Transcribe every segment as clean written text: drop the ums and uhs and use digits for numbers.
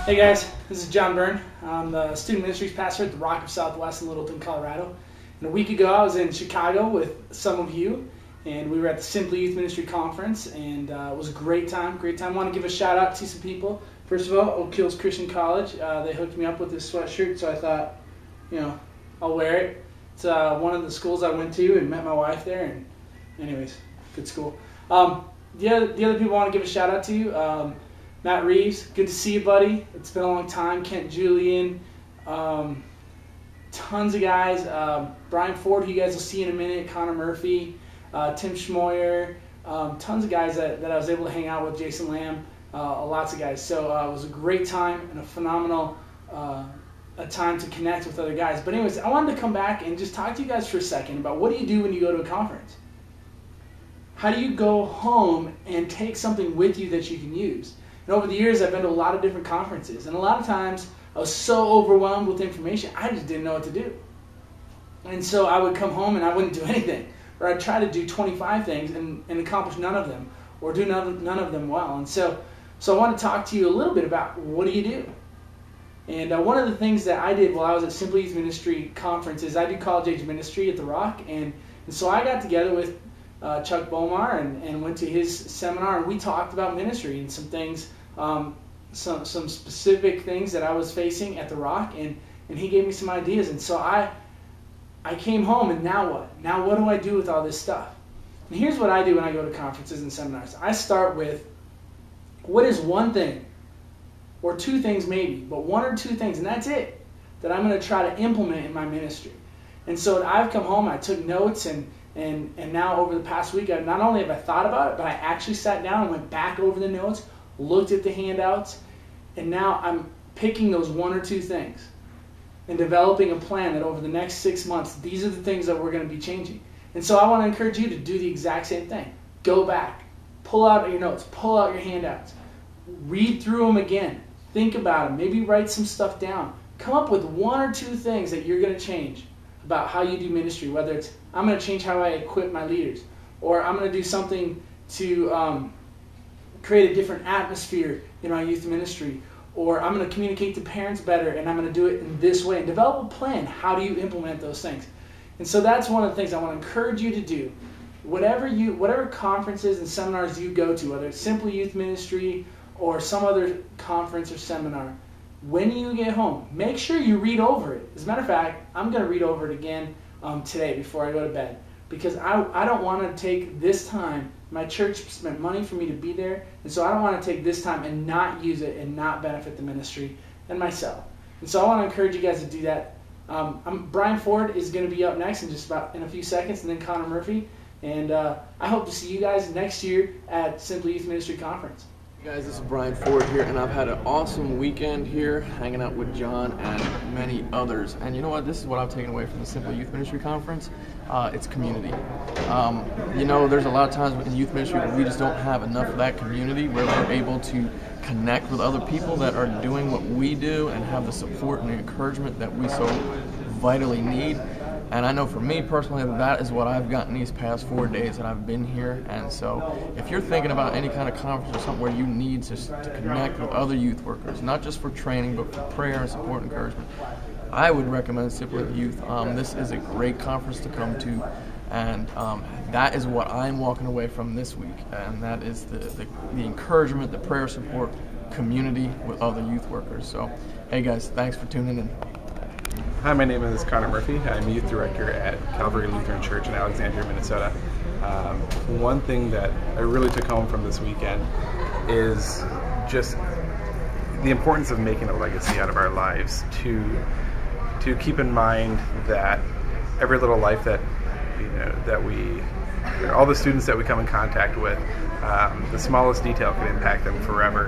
Hey guys, this is John Byrne. I'm the student ministries pastor at the Rock of Southwest in Littleton, Colorado. And a week ago I was in Chicago with some of you, and we were at the Simply Youth Ministry Conference, and it was a great time. I want to give a shout out to some people. First of all, Oak Hills Christian College. They hooked me up with this sweatshirt, so I thought, I'll wear it. It's one of the schools I went to and met my wife there, and anyways, good school. The other people I want to give a shout out to, Matt Reeves, good to see you, buddy. It's been a long time. Kent Julian, tons of guys. Brian Ford, who you guys will see in a minute. Connor Murphy, Tim Schmoyer, tons of guys that I was able to hang out with. Jason Lamb, lots of guys. So it was a great time and a phenomenal a time to connect with other guys. But anyways, I wanted to come back and just talk to you guys for a second about what do you do when you go to a conference? How do you go home and take something with you that you can use? And over the years, I've been to a lot of different conferences, and a lot of times I was so overwhelmed with information, I just didn't know what to do. And so I would come home and I wouldn't do anything, or I'd try to do 25 things and accomplish none of them, or do none of them well. And so I want to talk to you a little bit about what do you do. And one of the things that I did while I was at Simply Youth Ministry Conference is I do college age ministry at the Rock, and so I got together with Chuck Bomar and went to his seminar, and we talked about ministry and some things, some specific things that I was facing at the Rock, and he gave me some ideas. And so I came home, and now what? Now what do I do with all this stuff? And here's what I do when I go to conferences and seminars. I start with, what is one thing, or two things maybe, but one or two things, and that's it, that I'm going to try to implement in my ministry. And so I've come home, I took notes, and now over the past week, not only have I thought about it, but I actually sat down and went back over the notes, looked at the handouts, and now I'm picking those one or two things and developing a plan that over the next 6 months, these are the things that we're going to be changing. And so I want to encourage you to do the exact same thing. Go back, pull out your notes, pull out your handouts, read through them again, think about them, maybe write some stuff down. Come up with one or two things that you're going to change about how you do ministry, whether it's, I'm going to change how I equip my leaders, or I'm going to do something to create a different atmosphere in our youth ministry, or I'm going to communicate to parents better, and I'm going to do it in this way, and develop a plan. How do you implement those things? And so that's one of the things I want to encourage you to do. Whatever conferences and seminars you go to, whether it's Simply Youth Ministry or some other conference or seminar, when you get home, make sure you read over it. As a matter of fact, I'm going to read over it again today before I go to bed, because I don't want to take this time. My church spent money for me to be there, and so I don't want to take this time and not use it and not benefit the ministry and myself. And so I want to encourage you guys to do that. Brian Ford is going to be up next in a few seconds, and then Connor Murphy. And I hope to see you guys next year at Simply Youth Ministry Conference. Hey guys, this is Brian Ford here, and I've had an awesome weekend here hanging out with John and many others. And you know what? This is what I've taken away from the Simply Youth Ministry Conference. It's community. There's a lot of times in youth ministry where we just don't have enough of that community where we're able to connect with other people that are doing what we do and have the support and the encouragement that we so vitally need. And I know for me personally, that is what I've gotten these past 4 days that I've been here. And so if you're thinking about any kind of conference or something where you need to connect with other youth workers, not just for training, but for prayer and support and encouragement, I would recommend Simply Youth. This is a great conference to come to. And that is what I'm walking away from this week. And that is the encouragement, the prayer support, community with other youth workers. So, hey guys, thanks for tuning in. Hi, my name is Connor Murphy. I'm youth director at Calvary Lutheran Church in Alexandria, Minnesota. One thing that I really took home from this weekend is just the importance of making a legacy out of our lives, to keep in mind that every little life that all the students that we come in contact with, the smallest detail can impact them forever.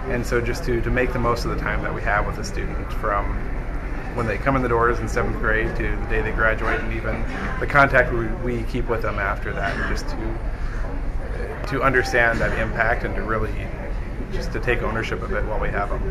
And so just to make the most of the time that we have with a student, from when they come in the doors in 7th grade to the day they graduate, and even the contact we keep with them after that, and just to understand that impact and to really just to take ownership of it while we have them.